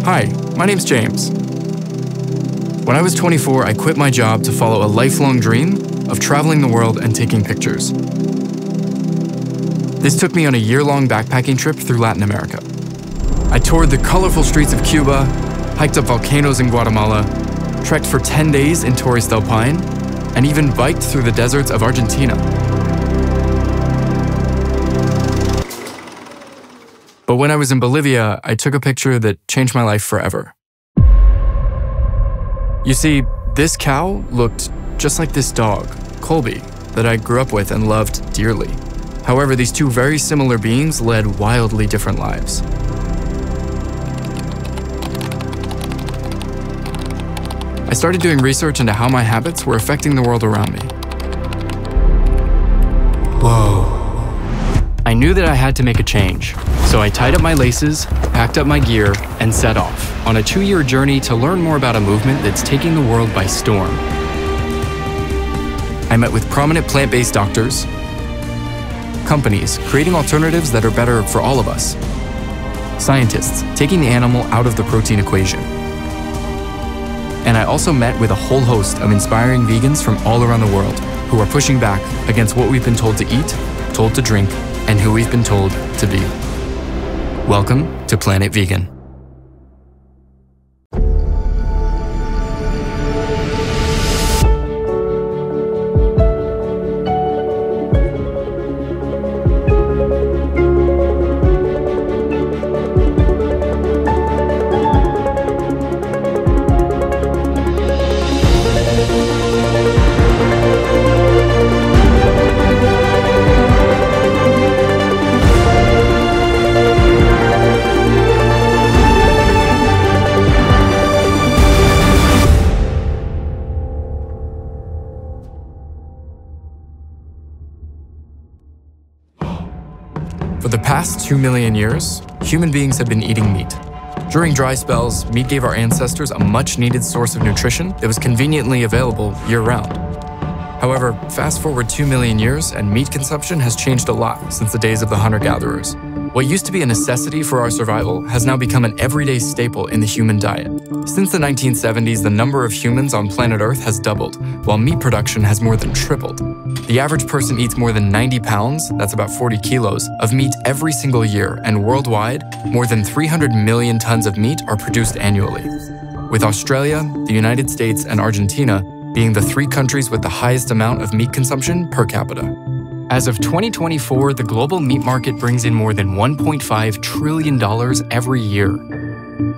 Hi, my name's James. When I was 24, I quit my job to follow a lifelong dream of traveling the world and taking pictures. This took me on a year-long backpacking trip through Latin America. I toured the colorful streets of Cuba, hiked up volcanoes in Guatemala, trekked for 10 days in Torres del Paine, and even biked through the deserts of Argentina. But when I was in Bolivia, I took a picture that changed my life forever. You see, this cow looked just like this dog, Colby, that I grew up with and loved dearly. However, these two very similar beings led wildly different lives. I started doing research into how my habits were affecting the world around me. Whoa. I knew that I had to make a change, so I tied up my laces, packed up my gear, and set off on a 2-year journey to learn more about a movement that's taking the world by storm. I met with prominent plant-based doctors, companies creating alternatives that are better for all of us, scientists taking the animal out of the protein equation. And I also met with a whole host of inspiring vegans from all around the world who are pushing back against what we've been told to eat, told to drink, and who we've been told to be. Welcome to Planet Vegan. For the past 2 million years, human beings have been eating meat. During dry spells, meat gave our ancestors a much-needed source of nutrition that was conveniently available year-round. However, fast forward 2 million years, and meat consumption has changed a lot since the days of the hunter-gatherers. What used to be a necessity for our survival has now become an everyday staple in the human diet. Since the 1970s, the number of humans on planet Earth has doubled, while meat production has more than tripled. The average person eats more than 90 pounds, that's about 40 kilos, of meat every single year, and worldwide, more than 300 million tons of meat are produced annually. With Australia, the United States, and Argentina being the 3 countries with the highest amount of meat consumption per capita. As of 2024, the global meat market brings in more than $1.5 trillion every year.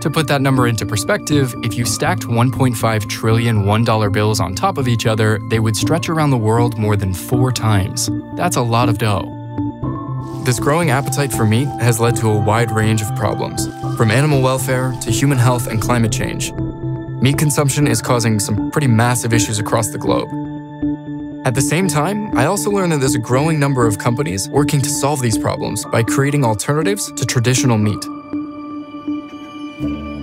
To put that number into perspective, if you stacked 1.5 trillion $1 bills on top of each other, they would stretch around the world more than 4 times. That's a lot of dough. This growing appetite for meat has led to a wide range of problems, from animal welfare to human health and climate change. Meat consumption is causing some pretty massive issues across the globe. At the same time, I also learned that there's a growing number of companies working to solve these problems by creating alternatives to traditional meat.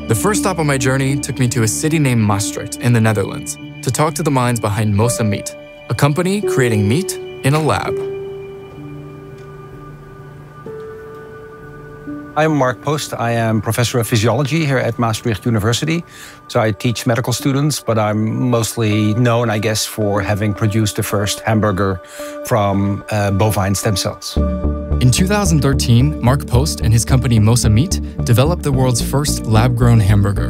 The first stop on my journey took me to a city named Maastricht in the Netherlands to talk to the minds behind Mosa Meat, a company creating meat in a lab. I'm Mark Post. I am professor of physiology here at Maastricht University. So I teach medical students, but I'm mostly known, I guess, for having produced the first hamburger from bovine stem cells. In 2013, Mark Post and his company Mosa Meat developed the world's first lab-grown hamburger.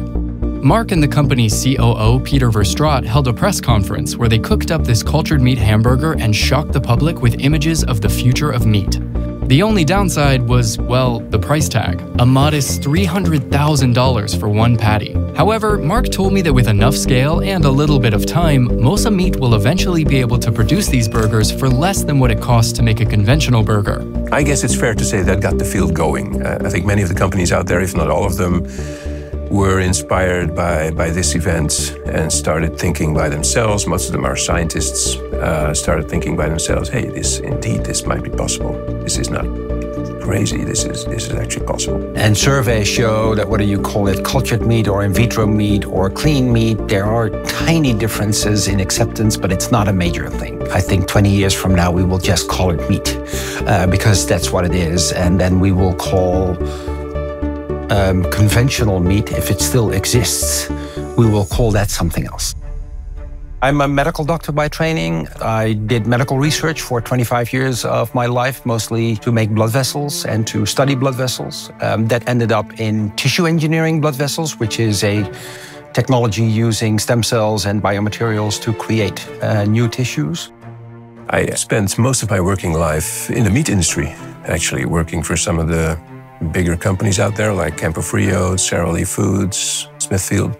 Mark and the company's COO, Peter Verstraat, held a press conference where they cooked up this cultured meat hamburger and shocked the public with images of the future of meat. The only downside was, well, the price tag, a modest $300,000 for one patty. However, Mark told me that with enough scale and a little bit of time, Mosa Meat will eventually be able to produce these burgers for less than what it costs to make a conventional burger. I guess it's fair to say that got the field going. I think many of the companies out there, if not all of them, were inspired by this event and started thinking by themselves. Most of them are scientists, started thinking by themselves, hey, this might be possible. This is not crazy, this is actually possible. And surveys show that whether you call it cultured meat or in vitro meat or clean meat, there are tiny differences in acceptance, but it's not a major thing. I think 20 years from now, we will just call it meat because that's what it is. And then we will call conventional meat, if it still exists, we will call that something else. I'm a medical doctor by training. I did medical research for 25 years of my life, mostly to make blood vessels and to study blood vessels. That ended up in tissue engineering blood vessels, which is a technology using stem cells and biomaterials to create new tissues. I spent most of my working life in the meat industry, actually working for some of the bigger companies out there like Campofrio, Sara Lee Foods, Smithfield.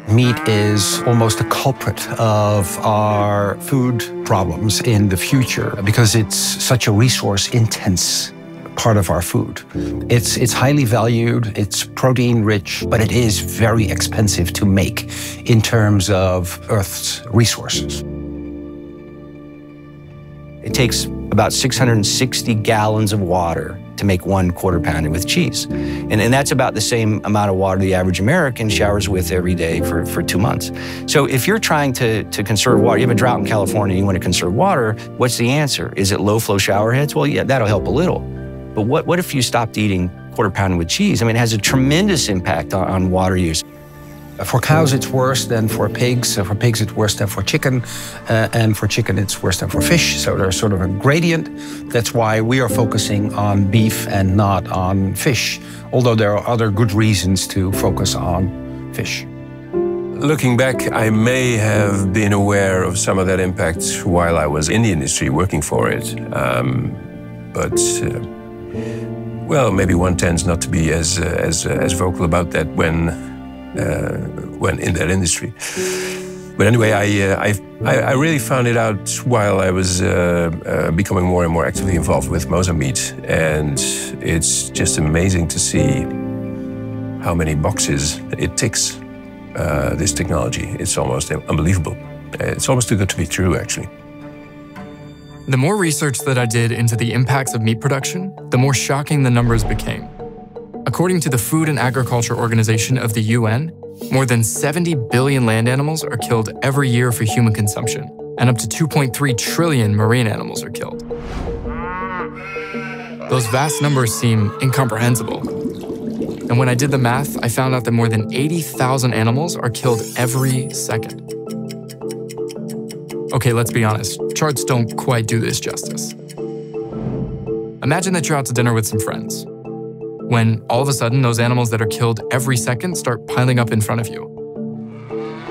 Meat is almost a culprit of our food problems in the future because it's such a resource-intense part of our food. It's highly valued, it's protein-rich, but it is very expensive to make in terms of Earth's resources. It takes about 660 gallons of water to make 1 quarter pounder with cheese. And that's about the same amount of water the average American showers with every day for 2 months. So if you're trying to conserve water, you have a drought in California, you want to conserve water, what's the answer? Is it low flow shower heads? Well, yeah, that'll help a little. But what if you stopped eating quarter pounder with cheese? I mean, it has a tremendous impact on water use. For cows, it's worse than for pigs. For pigs, it's worse than for chicken. And for chicken, it's worse than for fish. So there's sort of a gradient. That's why we are focusing on beef and not on fish, although there are other good reasons to focus on fish. Looking back, I may have been aware of some of that impact while I was in the industry working for it. Well, maybe one tends not to be as vocal about that when in that industry. But anyway, I really found it out while I was becoming more and more actively involved with Mosa Meat, and it's just amazing to see how many boxes it ticks. This technology, it's almost unbelievable. It's almost too good to be true, actually. The more research that I did into the impacts of meat production, the more shocking the numbers became. According to the Food and Agriculture Organization of the UN, more than 70 billion land animals are killed every year for human consumption, and up to 2.3 trillion marine animals are killed. Those vast numbers seem incomprehensible. And when I did the math, I found out that more than 80,000 animals are killed every second. Okay, let's be honest, charts don't quite do this justice. Imagine that you're out to dinner with some friends, when all of a sudden those animals that are killed every second start piling up in front of you.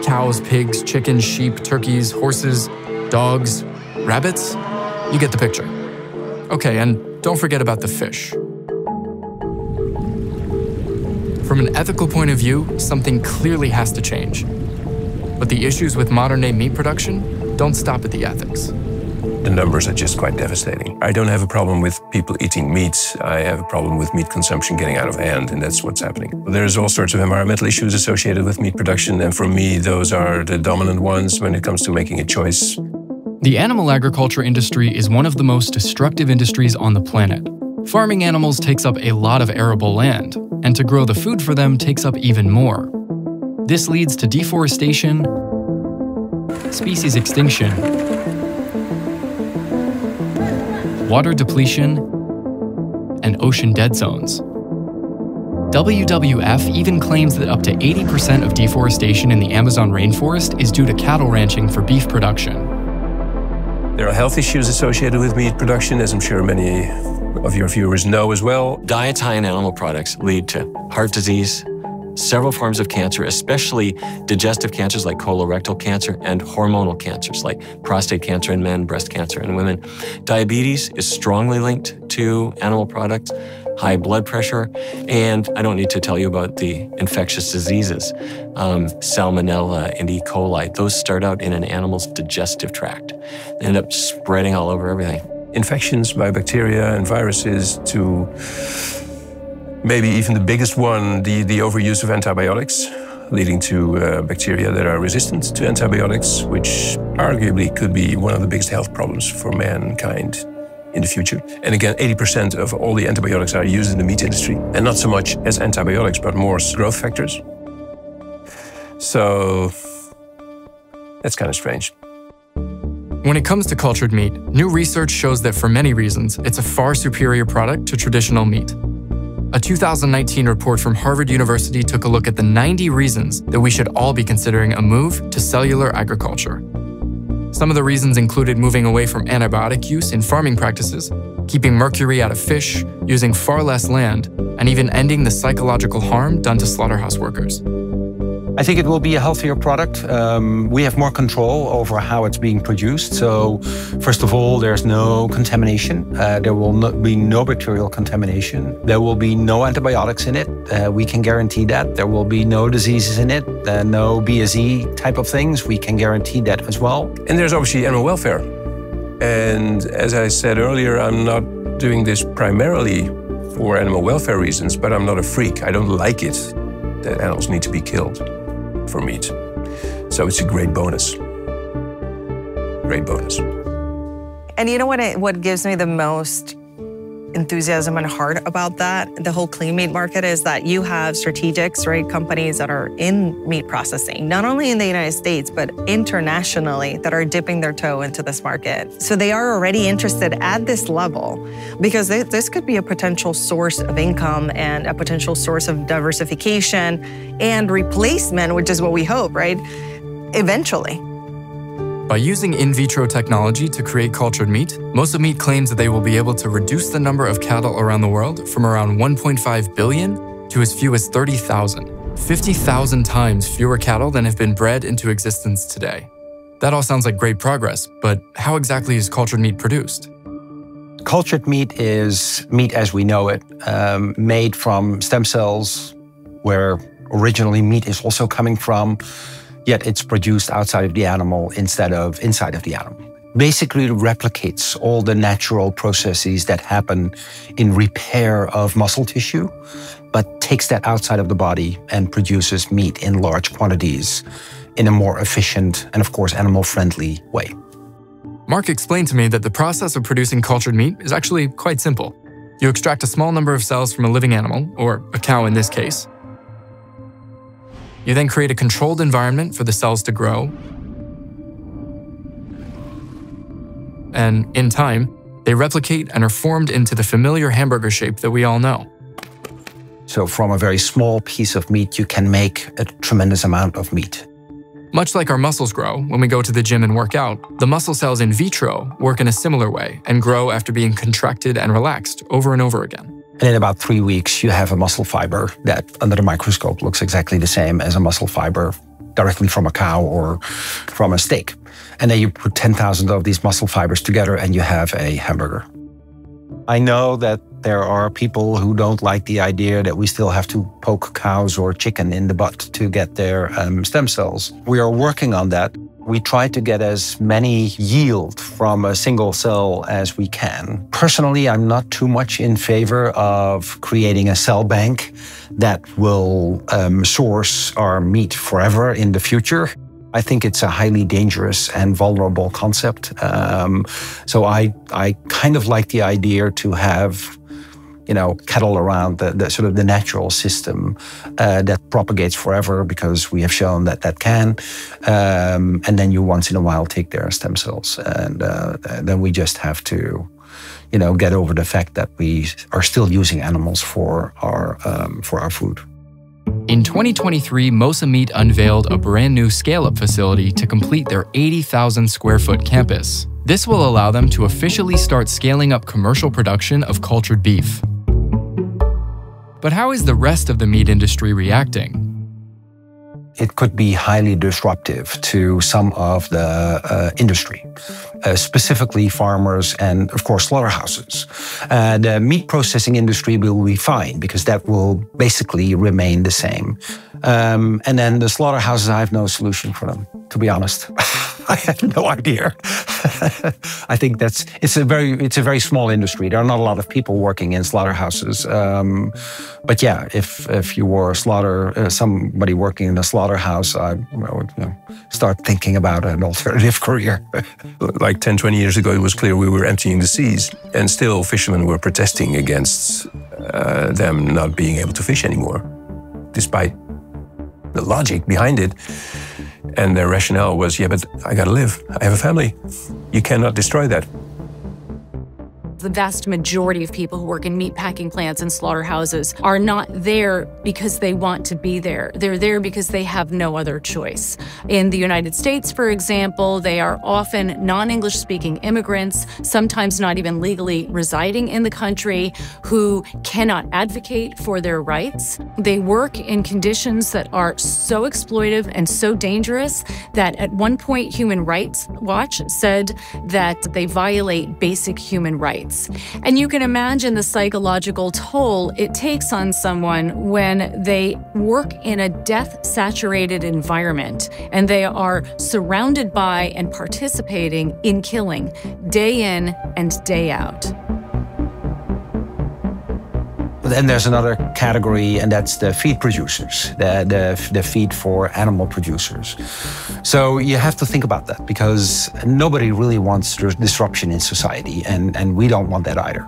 Cows, pigs, chickens, sheep, turkeys, horses, dogs, rabbits. You get the picture. Okay, and don't forget about the fish. From an ethical point of view, something clearly has to change. But the issues with modern-day meat production don't stop at the ethics. The numbers are just quite devastating. I don't have a problem with people eating meat. I have a problem with meat consumption getting out of hand, and that's what's happening. There's all sorts of environmental issues associated with meat production, and for me, those are the dominant ones when it comes to making a choice. The animal agriculture industry is one of the most destructive industries on the planet. Farming animals takes up a lot of arable land, and to grow the food for them takes up even more. This leads to deforestation, species extinction, water depletion, and ocean dead zones. WWF even claims that up to 80% of deforestation in the Amazon rainforest is due to cattle ranching for beef production. There are health issues associated with meat production, as I'm sure many of your viewers know as well. Diets high in animal products lead to heart disease, several forms of cancer, especially digestive cancers like colorectal cancer, and hormonal cancers like prostate cancer in men, breast cancer in women. Diabetes is strongly linked to animal products, high blood pressure, and I don't need to tell you about the infectious diseases, salmonella and E. coli. Those start out in an animal's digestive tract. They end up spreading all over everything. Infections by bacteria and viruses to maybe even the biggest one, the overuse of antibiotics, leading to bacteria that are resistant to antibiotics, which arguably could be one of the biggest health problems for mankind in the future. And again, 80% of all the antibiotics are used in the meat industry, and not so much as antibiotics, but more as growth factors. So that's kind of strange. When it comes to cultured meat, new research shows that for many reasons, it's a far superior product to traditional meat. A 2019 report from Harvard University took a look at the 90 reasons that we should all be considering a move to cellular agriculture. Some of the reasons included moving away from antibiotic use in farming practices, keeping mercury out of fish, using far less land, and even ending the psychological harm done to slaughterhouse workers. I think it will be a healthier product. We have more control over how it's being produced. So, first of all, there's no contamination. There will be no bacterial contamination. There will be no antibiotics in it. We can guarantee that. There will be no diseases in it, no BSE type of things. We can guarantee that as well. And there's obviously animal welfare. And as I said earlier, I'm not doing this primarily for animal welfare reasons, but I'm not a freak. I don't like it that animals need to be killed for meat. So it's a great bonus. Great bonus. And you know what gives me the most enthusiasm and heart about that, the whole clean meat market, is that you have strategics, right, companies that are in meat processing, not only in the United States, but internationally, that are dipping their toe into this market. So they are already interested at this level, because this could be a potential source of income and a potential source of diversification and replacement, which is what we hope, right, eventually. By using in vitro technology to create cultured meat, Mosa Meat claims that they will be able to reduce the number of cattle around the world from around 1.5 billion to as few as 30,000. 50,000 times fewer cattle than have been bred into existence today. That all sounds like great progress, but how exactly is cultured meat produced? Cultured meat is meat as we know it, made from stem cells, where originally meat is also coming from, yet it's produced outside of the animal instead of inside of the animal. Basically, it replicates all the natural processes that happen in repair of muscle tissue, but takes that outside of the body and produces meat in large quantities in a more efficient and, of course, animal-friendly way. Mark explained to me that the process of producing cultured meat is actually quite simple. You extract a small number of cells from a living animal, or a cow in this case. You then create a controlled environment for the cells to grow. And in time, they replicate and are formed into the familiar hamburger shape that we all know. So from a very small piece of meat, you can make a tremendous amount of meat. Much like our muscles grow when we go to the gym and work out, the muscle cells in vitro work in a similar way and grow after being contracted and relaxed over and over again. And in about 3 weeks, you have a muscle fiber that, under the microscope, looks exactly the same as a muscle fiber directly from a cow or from a steak. And then you put 10,000 of these muscle fibers together and you have a hamburger. I know that there are people who don't like the idea that we still have to poke cows or chicken in the butt to get their stem cells. We are working on that. We try to get as many yield from a single cell as we can. Personally, I'm not too much in favor of creating a cell bank that will source our meat forever in the future. I think it's a highly dangerous and vulnerable concept. So I kind of like the idea to have, cattle around the sort of the natural system that propagates forever, because we have shown that that can. And then you once in a while take their stem cells, and then we just have to, get over the fact that we are still using animals for our food. In 2023, Mosa Meat unveiled a brand new scale-up facility to complete their 80,000 square foot campus. This will allow them to officially start scaling up commercial production of cultured beef. But how is the rest of the meat industry reacting? It could be highly disruptive to some of the industry, specifically farmers and, of course, slaughterhouses. The meat processing industry will be fine because that will basically remain the same. And then the slaughterhouses, I have no solution for them, to be honest. I have no idea. I think it's a very small industry. There are not a lot of people working in slaughterhouses. But yeah, if you were somebody working in a slaughterhouse, I would start thinking about an alternative career. Like 10, 20 years ago, it was clear we were emptying the seas, and still fishermen were protesting against them not being able to fish anymore, despite the logic behind it. And their rationale was, yeah, but I gotta live. I have a family. You cannot destroy that. The vast majority of people who work in meat packing plants and slaughterhouses are not there because they want to be there. They're there because they have no other choice. In the United States, for example, they are often non-English speaking immigrants, sometimes not even legally residing in the country, who cannot advocate for their rights. They work in conditions that are so exploitive and so dangerous that at one point Human Rights Watch said that they violate basic human rights. And you can imagine the psychological toll it takes on someone when they work in a death-saturated environment and they are surrounded by and participating in killing day in and day out. Then there's another category, and that's the feed producers, the feed for animal producers. So you have to think about that, because nobody really wants disruption in society, and we don't want that either.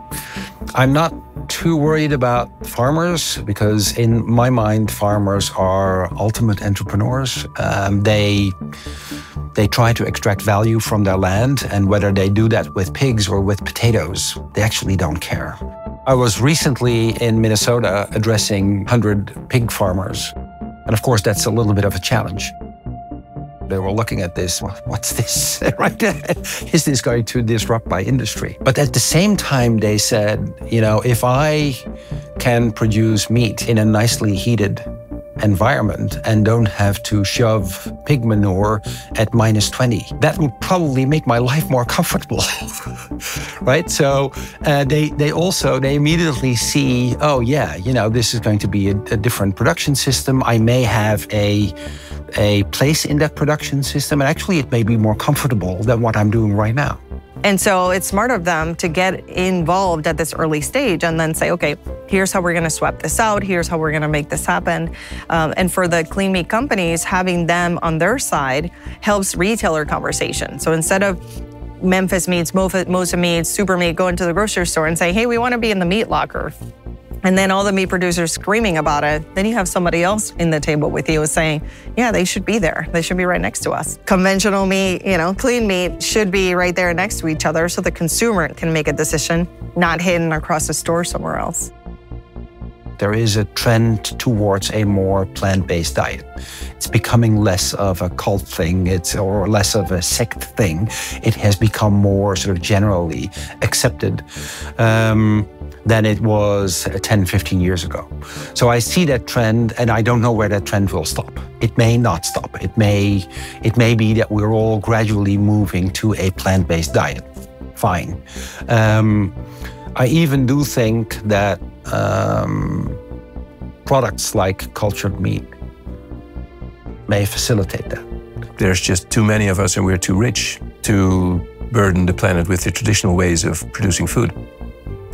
I'm not too worried about farmers, because in my mind, farmers are ultimate entrepreneurs. They try to extract value from their land, and whether they do that with pigs or with potatoes, they actually don't care. I was recently in Minnesota addressing 100 pig farmers. And of course, that's a little bit of a challenge. They were looking at this, what's this, right? Is this going to disrupt my industry? But at the same time, they said, you know, if I can produce meat in a nicely heated environment and don't have to shove pig manure at -20, that would probably make my life more comfortable, right? So they immediately see, oh yeah, you know, this is going to be a different production system. I may have a place in that production system, and actually it may be more comfortable than what I'm doing right now. And so it's smart of them to get involved at this early stage and then say, okay, here's how we're going to swap this out. Here's how we're going to make this happen. And for the clean meat companies, having them on their side helps retailer conversation. So instead of Memphis Meats, Mosa Meat, Super Meat going to the grocery store and say, hey, we want to be in the meat locker, and then all the meat producers screaming about it, then you have somebody else in the table with you saying, yeah, they should be there. They should be right next to us. Conventional meat, you know, clean meat should be right there next to each other so the consumer can make a decision, not hidden across the store somewhere else. There is a trend towards a more plant-based diet. It's becoming less of a cult thing, or less of a sect thing. It has become more sort of generally accepted than it was 10, 15 years ago. So I see that trend, and I don't know where that trend will stop. It may not stop. It may be that we're all gradually moving to a plant-based diet. Fine. I even do think that products like cultured meat may facilitate that. There's just too many of us, and we're too rich to burden the planet with the traditional ways of producing food.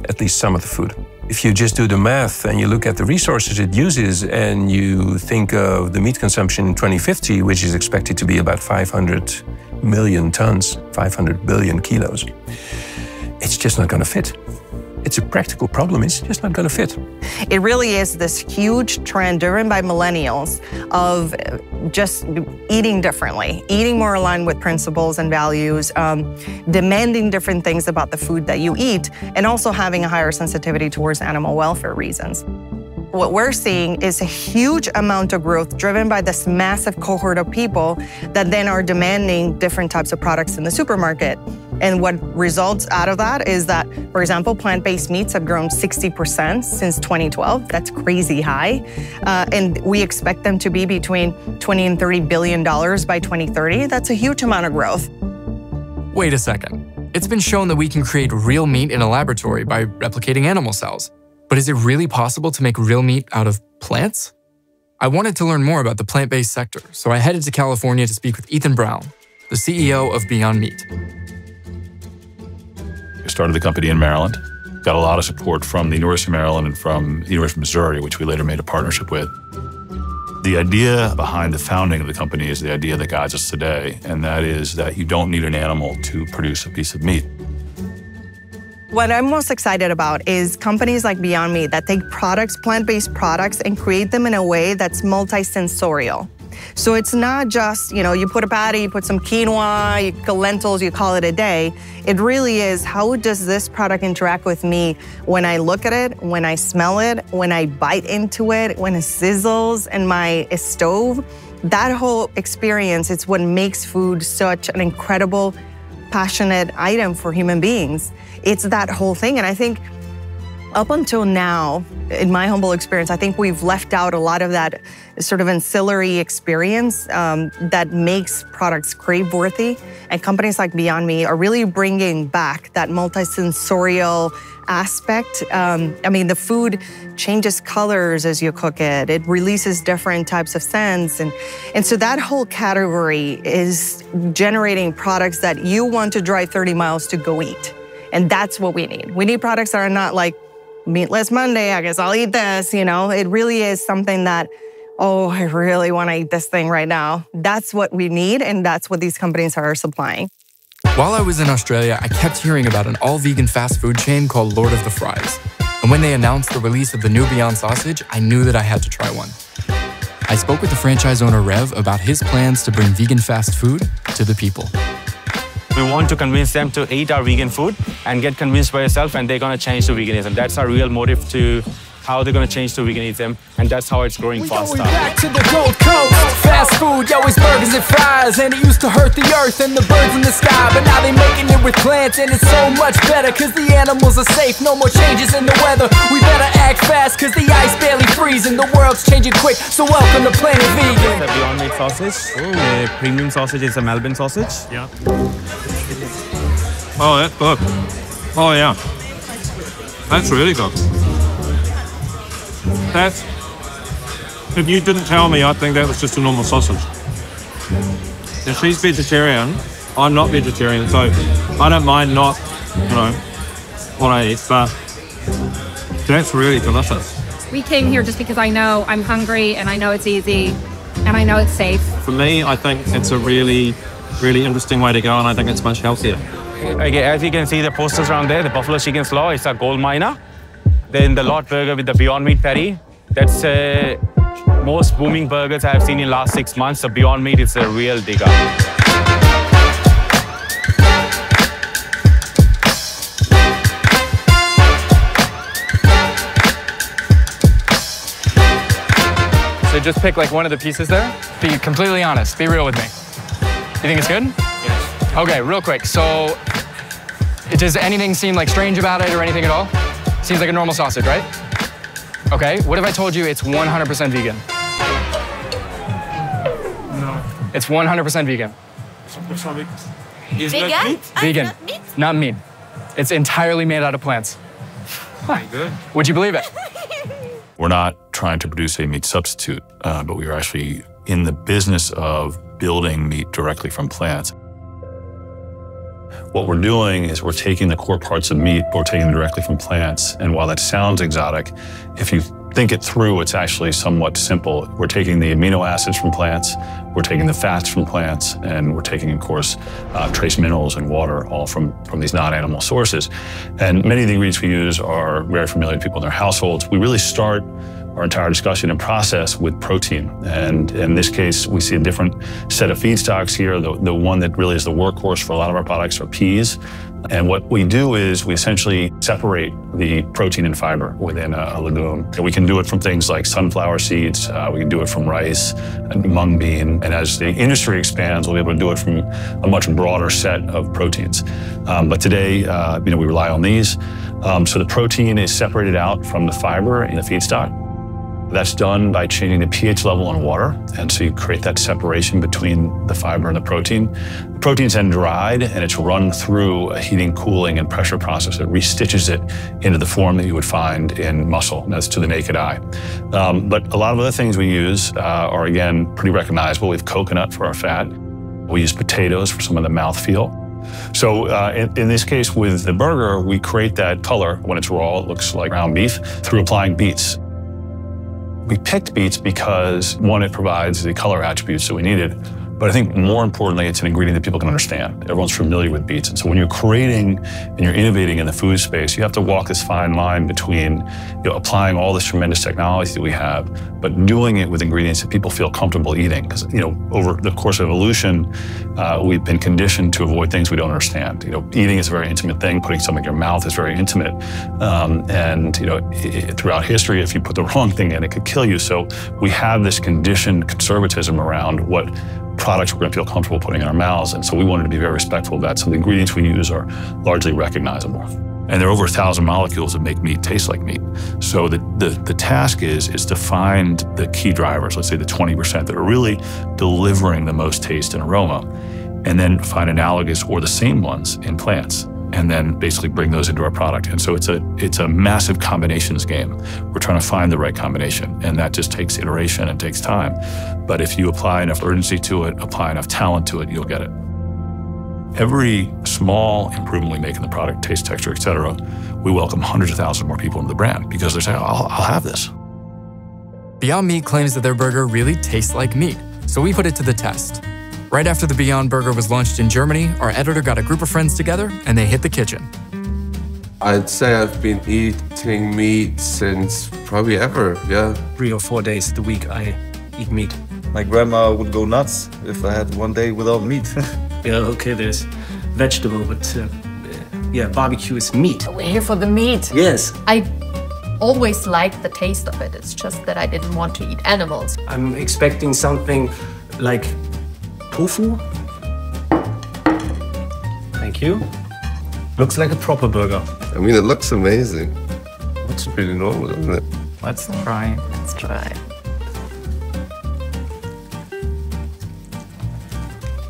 At least some of the food. If you just do the math and you look at the resources it uses, and you think of the meat consumption in 2050, which is expected to be about 500 million tons, 500 billion kilos, it's just not going to fit. It's a practical problem. It's just not going to fit. It really is this huge trend driven by millennials of just eating differently, eating more aligned with principles and values, demanding different things about the food that you eat, and also having a higher sensitivity towards animal welfare reasons. What we're seeing is a huge amount of growth driven by this massive cohort of people that then are demanding different types of products in the supermarket. And what results out of that is that, for example, plant-based meats have grown 60% since 2012. That's crazy high. And we expect them to be between $20 and $30 billion by 2030. That's a huge amount of growth. Wait a second. It's been shown that we can create real meat in a laboratory by replicating animal cells. But is it really possible to make real meat out of plants? I wanted to learn more about the plant-based sector, so I headed to California to speak with Ethan Brown, the CEO of Beyond Meat. I started the company in Maryland, got a lot of support from the University of Maryland and from the University of Missouri, which we later made a partnership with. The idea behind the founding of the company is the idea that guides us today, and that is that you don't need an animal to produce a piece of meat. What I'm most excited about is companies like Beyond Meat that take products, plant-based products, and create them in a way that's multi-sensorial. So it's not just, you put a patty, you put some quinoa, you put lentils, you call it a day. It really is, how does this product interact with me when I look at it, when I smell it, when I bite into it, when it sizzles in my stove? That whole experience, it's what makes food such an incredible, passionate item for human beings. It's that whole thing. And I think up until now, in my humble experience, I think we've left out a lot of that sort of ancillary experience that makes products crave-worthy. And companies like Beyond Meat are really bringing back that multisensorial aspect. The food changes colors as you cook it. It releases different types of scents. And so that whole category is generating products that you want to drive 30 miles to go eat. And that's what we need. We need products that are not like, Meatless Monday, I guess I'll eat this, It really is something that, oh, I really want to eat this thing right now. That's what we need, and that's what these companies are supplying. While I was in Australia, I kept hearing about an all-vegan fast food chain called Lord of the Fries. And when they announced the release of the new Beyond Sausage, I knew that I had to try one. I spoke with the franchise owner, Rev, about his plans to bring vegan fast food to the people. We want to convince them to eat our vegan food and get convinced by yourself, and they're going to change to veganism. That's our real motive to how they're going to change to veganism, and that's how it's growing faster. Back to the Gold Coast. Fast food, yo, it's burgers and fries, and it used to hurt the earth and the birds in the sky, but now they making it with plants, and it's so much better, cause the animals are safe, no more changes in the weather. We better act fast, cause the ice barely freezing, the world's changing quick, so welcome to Planet Vegan. The Beyond Meat sausage, the premium sausage is a Melbourne sausage. Yeah. Oh, that's good. Oh, yeah. That's really good. If you didn't tell me, I'd think that was just a normal sausage. Now, she's vegetarian. I'm not vegetarian, so I don't mind not, what I eat, but that's really delicious. We came here just because I know I'm hungry, and I know it's easy, and I know it's safe. For me, I think it's a really, really interesting way to go, and I think it's much healthier. Okay, as you can see the posters around there, the buffalo chicken slaw is a gold miner. Then the Lot burger with the Beyond Meat patty. That's most booming burgers I have seen in the last 6 months. So Beyond Meat is a real digger. So just pick like one of the pieces there. Be completely honest, be real with me. You think it's good? Yes. Okay, real quick. So does anything seem like strange about it or anything at all? Seems like a normal sausage, right? Okay, what if I told you it's 100% vegan? No. It's 100% vegan. It's not vegan. Is vegan? Meat? Vegan. Not meat? Not meat. It's entirely made out of plants. Very good. Would you believe it? We're not trying to produce a meat substitute, but we are actually in the business of building meat directly from plants. What we're doing is we're taking the core parts of meat, we're taking them directly from plants. And while that sounds exotic, if you think it through, it's actually somewhat simple. We're taking the amino acids from plants, we're taking the fats from plants, and we're taking, of course, trace minerals and water, all from these non-animal sources. And many of the ingredients we use are very familiar to people in their households. We really start our entire discussion and process with protein. And in this case, we see a different set of feedstocks here. The one that really is the workhorse for a lot of our products are peas. And what we do is we essentially separate the protein and fiber within a legume. And we can do it from things like sunflower seeds, we can do it from rice and mung bean. And as the industry expands, we'll be able to do it from a much broader set of proteins. But today, we rely on these. So the protein is separated out from the fiber in the feedstock. That's done by changing the pH level in water, and so you create that separation between the fiber and the protein. The protein's then dried, and it's run through a heating, cooling, and pressure process that restitches it into the form that you would find in muscle, and that's to the naked eye. But a lot of other things we use are, again, pretty recognizable. We have coconut for our fat. We use potatoes for some of the mouthfeel. So in this case with the burger, we create that color. When it's raw, it looks like ground beef through applying beets. We picked beets because, one, it provides the color attributes that we needed, But I think more importantly, it's an ingredient that people can understand. Everyone's familiar with beets. And so when you're creating and you're innovating in the food space, you have to walk this fine line between applying all this tremendous technology that we have, but doing it with ingredients that people feel comfortable eating. Because over the course of evolution, we've been conditioned to avoid things we don't understand. Eating is a very intimate thing. Putting something in your mouth is very intimate. Throughout history, if you put the wrong thing in, it could kill you. So we have this conditioned conservatism around what products we're going to feel comfortable putting in our mouths. And so we wanted to be very respectful of that. So the ingredients we use are largely recognizable. And there are over 1,000 molecules that make meat taste like meat. So the task is to find the key drivers, let's say the 20% that are really delivering the most taste and aroma, and then find analogous or the same ones in plants, and then basically bring those into our product. And so it's a massive combinations game. We're trying to find the right combination, and that just takes iteration and takes time. But if you apply enough urgency to it, apply enough talent to it, you'll get it. Every small improvement we make in the product, taste, texture, et cetera, we welcome hundreds of thousands more people into the brand because they're saying, I'll have this. Beyond Meat claims that their burger really tastes like meat, so we put it to the test. Right after the Beyond Burger was launched in Germany, our editor got a group of friends together and they hit the kitchen. I'd say I've been eating meat since probably ever, yeah. 3 or 4 days a week I eat meat. My grandma would go nuts if I had one day without meat. Yeah, okay, there's vegetable, but yeah, barbecue is meat. We're here for the meat. Yes. I always liked the taste of it. It's just that I didn't want to eat animals. I'm expecting something like tofu. Thank you. Looks like a proper burger. I mean, it looks amazing. Looks pretty normal, doesn't it? Let's try. Let's try.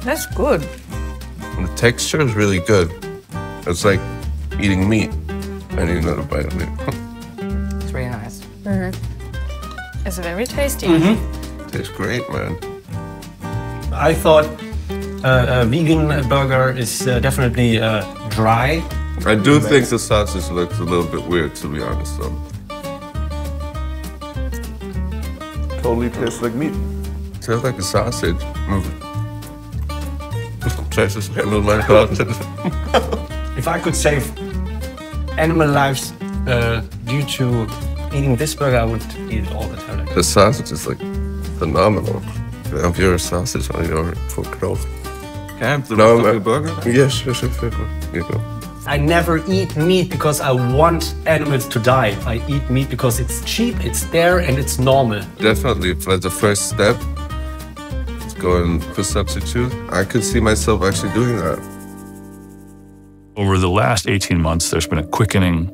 That's good. And the texture is really good. It's like eating meat. I need another bite of meat. It's really nice. Mm-hmm. It's very tasty. Mm-hmm. Tastes great, man. I thought a vegan burger is definitely dry. I do think the sausage looks a little bit weird, to be honest, though. Totally tastes like meat. Tastes like a sausage. If I could save animal lives due to eating this burger, I would eat it all the time. The sausage is like phenomenal. Have you a sausage on your fork? Can I have the rest of your burger? Yes, yes, here you go. I never eat meat because I want animals to die. I eat meat because it's cheap, it's there, and it's normal. Definitely, for the first step, let's go and for substitute. I could see myself actually doing that. Over the last 18 months, there's been a quickening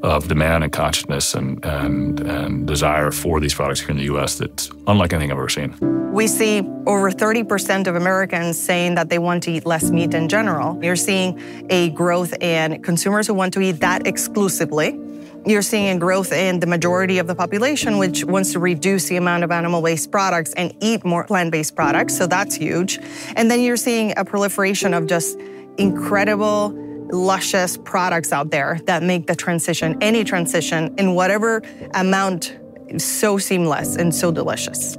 of demand and consciousness and desire for these products here in the U.S. that's unlike anything I've ever seen. We see over 30% of Americans saying that they want to eat less meat in general. You're seeing a growth in consumers who want to eat that exclusively. You're seeing a growth in the majority of the population, which wants to reduce the amount of animal-based products and eat more plant-based products, so that's huge. And then you're seeing a proliferation of just incredible, luscious products out there that make the transition, any transition, in whatever amount, so seamless and so delicious.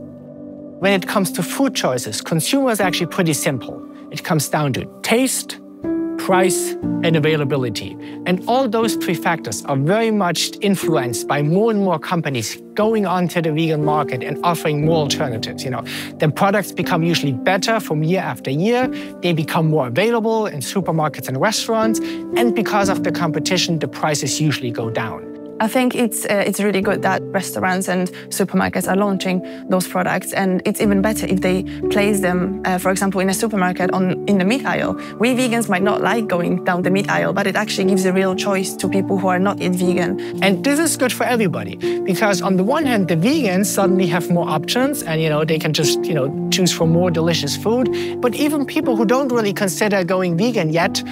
When it comes to food choices, consumers are actually pretty simple. It comes down to taste, price, and availability. And all those three factors are very much influenced by more and more companies going onto the vegan market and offering more alternatives. The products become usually better from year after year. They become more available in supermarkets and restaurants. And because of the competition, the prices usually go down. I think it's really good that restaurants and supermarkets are launching those products, and it's even better if they place them, for example, in a supermarket in the meat aisle. We vegans might not like going down the meat aisle, but it actually gives a real choice to people who are not yet vegan. And this is good for everybody, because on the one hand, the vegans suddenly have more options, and they can just choose for more delicious food. But even people who don't really consider going vegan yet,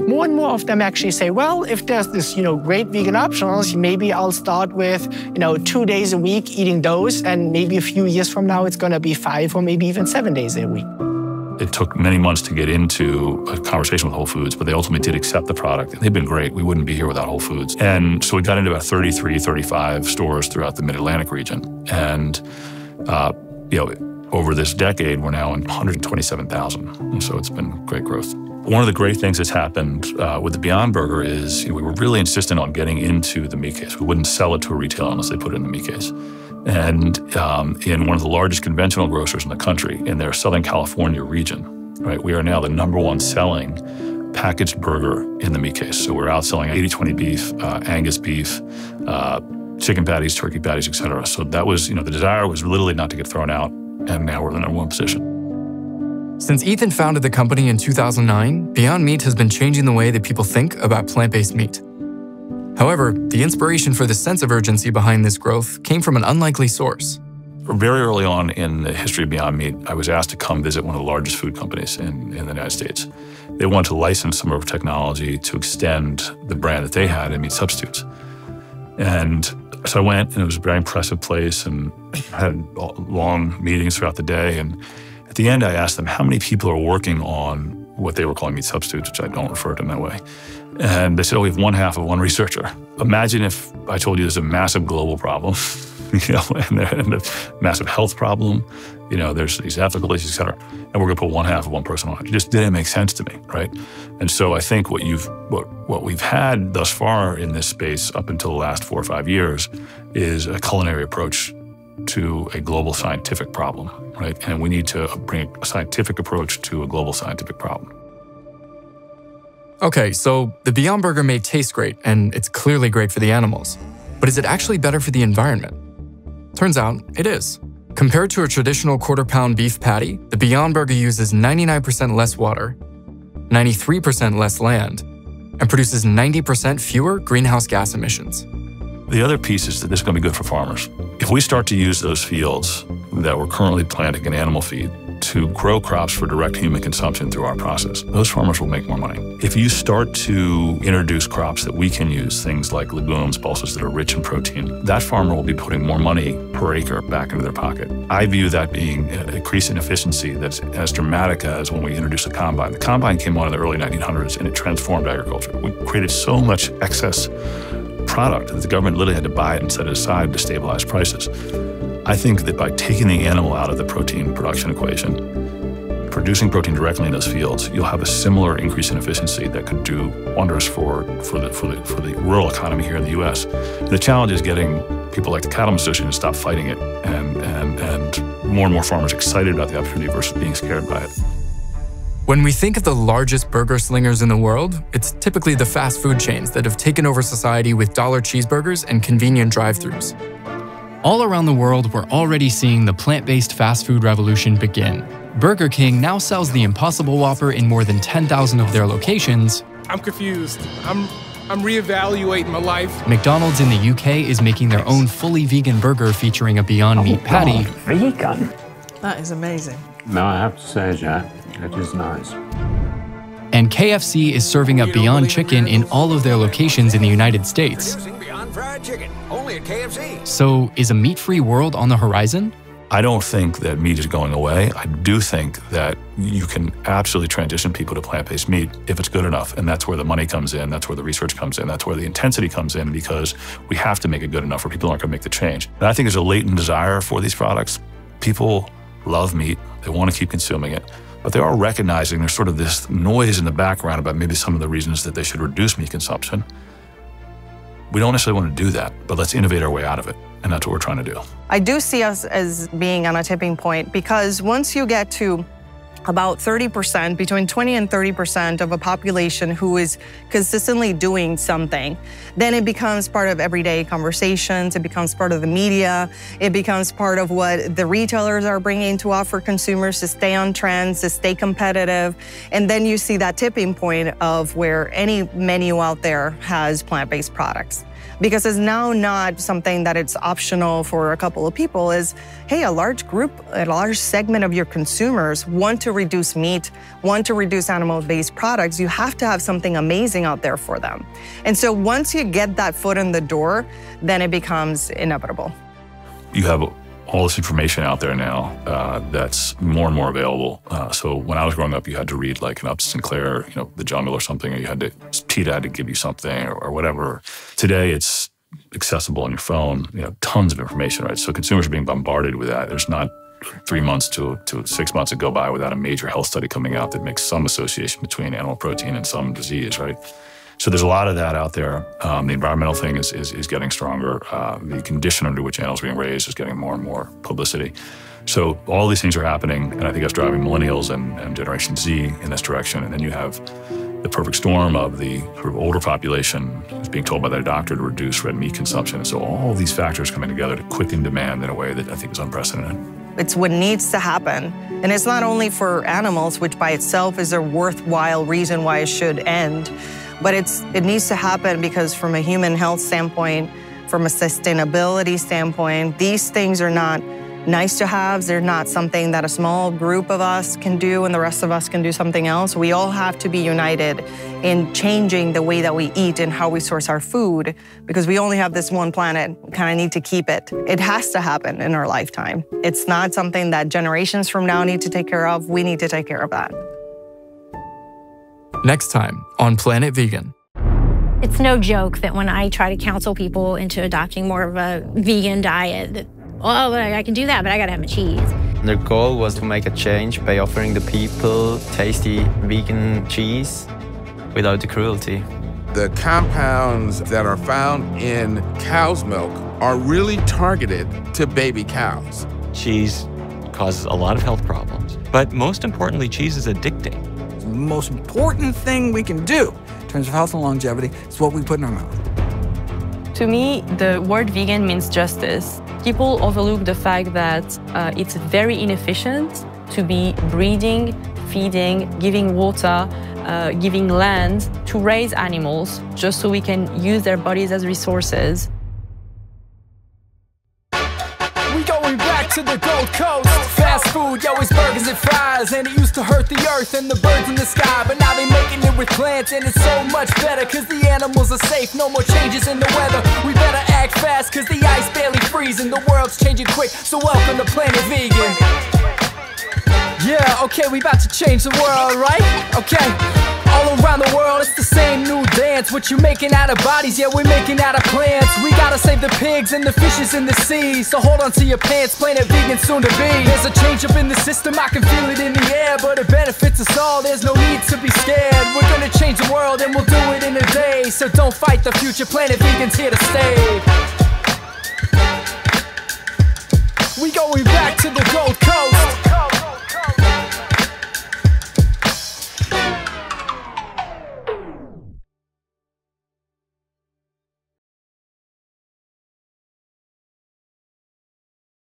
more and more of them actually say, well, if there's this great vegan options, maybe I'll start with, 2 days a week eating those, and maybe a few years from now, it's gonna be 5 or maybe even 7 days a week. It took many months to get into a conversation with Whole Foods, but they ultimately did accept the product. They've been great. We wouldn't be here without Whole Foods. And so we got into about 33, 35 stores throughout the Mid-Atlantic region. And, Over this decade, we're now in 127,000. And so it's been great growth. One of the great things that's happened with the Beyond Burger is we were really insistent on getting into the meat case. We wouldn't sell it to a retailer unless they put it in the meat case. And in one of the largest conventional grocers in the country, in their Southern California region, right, we are now the #1 selling packaged burger in the meat case. So we're outselling 80/20 beef, Angus beef, chicken patties, turkey patties, et cetera. So that was, the desire was literally not to get thrown out, and now we're in the #1 position. Since Ethan founded the company in 2009, Beyond Meat has been changing the way that people think about plant-based meat. However, the inspiration for the sense of urgency behind this growth came from an unlikely source. Very early on in the history of Beyond Meat, I was asked to come visit one of the largest food companies in the United States. They wanted to license some of our technology to extend the brand that they had in meat substitutes. And so I went, and it was a very impressive place, and had long meetings throughout the day. And at the end, I asked them how many people are working on what they were calling meat substitutes, which I don't refer to in that way. And they said, we have one half of one researcher. Imagine if I told you there's a massive global problem, and a massive health problem, there's these ethical issues, et cetera, and we're going to put one half of one person on it. It just didn't make sense to me, right? And so I think what we've had thus far in this space up until the last 4 or 5 years is a culinary approach to a global scientific problem, right? And we need to bring a scientific approach to a global scientific problem. Okay, so the Beyond Burger may taste great, and it's clearly great for the animals. But is it actually better for the environment? Turns out it is. Compared to a traditional quarter-pound beef patty, the Beyond Burger uses 99% less water, 93% less land, and produces 90% fewer greenhouse gas emissions. The other piece is that this is going to be good for farmers. If we start to use those fields that we're currently planting in animal feed to grow crops for direct human consumption through our process, those farmers will make more money. If you start to introduce crops that we can use, things like legumes, pulses that are rich in protein, that farmer will be putting more money per acre back into their pocket. I view that being an increase in efficiency that's as dramatic as when we introduced the combine. The combine came on in the early 1900s, and it transformed agriculture. We created so much excess product that the government literally had to buy it and set it aside to stabilize prices. I think that by taking the animal out of the protein production equation, producing protein directly in those fields, you'll have a similar increase in efficiency that could do wonders for the rural economy here in the U.S. And the challenge is getting people like the Cattlemen's Association to stop fighting it, and more farmers excited about the opportunity versus being scared by it. When we think of the largest burger slingers in the world, it's typically the fast food chains that have taken over society with dollar cheeseburgers and convenient drive-thrus. All around the world, we're already seeing the plant-based fast food revolution begin. Burger King now sells the Impossible Whopper in more than 10,000 of their locations. I'm confused. I'm reevaluating my life. McDonald's in the UK is making their own fully vegan burger featuring a Beyond Meat patty. Vegan? That is amazing. No, I have to say, Jack, it is nice. And KFC is serving up Beyond Chicken in all of their locations in the United States. Beyond Fried Chicken, only at KFC. So, is a meat-free world on the horizon? I don't think that meat is going away. I do think that you can absolutely transition people to plant-based meat if it's good enough. And that's where the money comes in. That's where the research comes in. That's where the intensity comes in, because we have to make it good enough or people aren't going to make the change. And I think there's a latent desire for these products. People love meat. They want to keep consuming it. But they are recognizing there's sort of this noise in the background about maybe some of the reasons that they should reduce meat consumption. We don't necessarily want to do that, but let's innovate our way out of it. And that's what we're trying to do. I do see us as being on a tipping point, because once you get to about 30%, between 20 and 30% of a population who is consistently doing something, then it becomes part of everyday conversations, it becomes part of the media, it becomes part of what the retailers are bringing to offer consumers to stay on trends, to stay competitive. And then you see that tipping point of where any menu out there has plant-based products. Because it's now not something that it's optional for a couple of people. Is, hey, a large segment of your consumers want to reduce meat, want to reduce animal-based products. You have to have something amazing out there for them. And so once you get that foot in the door, then it becomes inevitable. You have all this information out there now that's more and more available. So when I was growing up, you had to read like an Upton Sinclair, The Jungle or something, or you had to, PETA had to give you something or whatever. Today, it's accessible on your phone, tons of information, right? So consumers are being bombarded with that. There's not 3 months to 6 months that go by without a major health study coming out that makes some association between animal protein and some disease, right? So there's a lot of that out there. The environmental thing is getting stronger. The condition under which animals are being raised is getting more and more publicity. So all these things are happening, and I think that's driving millennials and Generation Z in this direction. And then you have the perfect storm of the sort of older population who's being told by their doctor to reduce red meat consumption. And so all these factors coming together to quicken demand in a way that I think is unprecedented. It's what needs to happen. And it's not only for animals, which by itself is a worthwhile reason why it should end, but it needs to happen because from a human health standpoint, from a sustainability standpoint, these things are not nice to have. They're not something that a small group of us can do and the rest of us can do something else. We all have to be united in changing the way that we eat and how we source our food because we only have this one planet. We kind of need to keep it. It has to happen in our lifetime. It's not something that generations from now need to take care of. We need to take care of that. Next time on Planet Vegan. It's no joke that when I try to counsel people into adopting more of a vegan diet, that, oh, I can do that, but I gotta have my cheese. Their goal was to make a change by offering the people tasty vegan cheese without the cruelty. The compounds that are found in cow's milk are really targeted to baby cows. Cheese causes a lot of health problems, but most importantly, cheese is addicting. The most important thing we can do in terms of health and longevity is what we put in our mouth. To me, the word vegan means justice. People overlook the fact that it's very inefficient to be breeding, feeding, giving water, giving land to raise animals just so we can use their bodies as resources. We going back to the Gold Coast. Fast food, yo, it's burgers and fries. And it used to hurt the earth and the birds in the sky. But now they making it with plants and it's so much better. Cause the animals are safe, no more changes in the weather. We better act fast cause the ice barely freezing. The world's changing quick, so welcome to Planet Vegan. Yeah, okay, we about to change the world, right? Okay. All around the world, it's the same new dance. What you making out of bodies, yeah, we're making out of plants. We gotta save the pigs and the fishes in the sea. So hold on to your pants, Planet Vegan soon to be. There's a change up in the system, I can feel it in the air. But it benefits us all, there's no need to be scared. We're gonna change the world and we'll do it in a day. So don't fight the future, Planet Vegan's here to stay. We going back to the Gold Coast.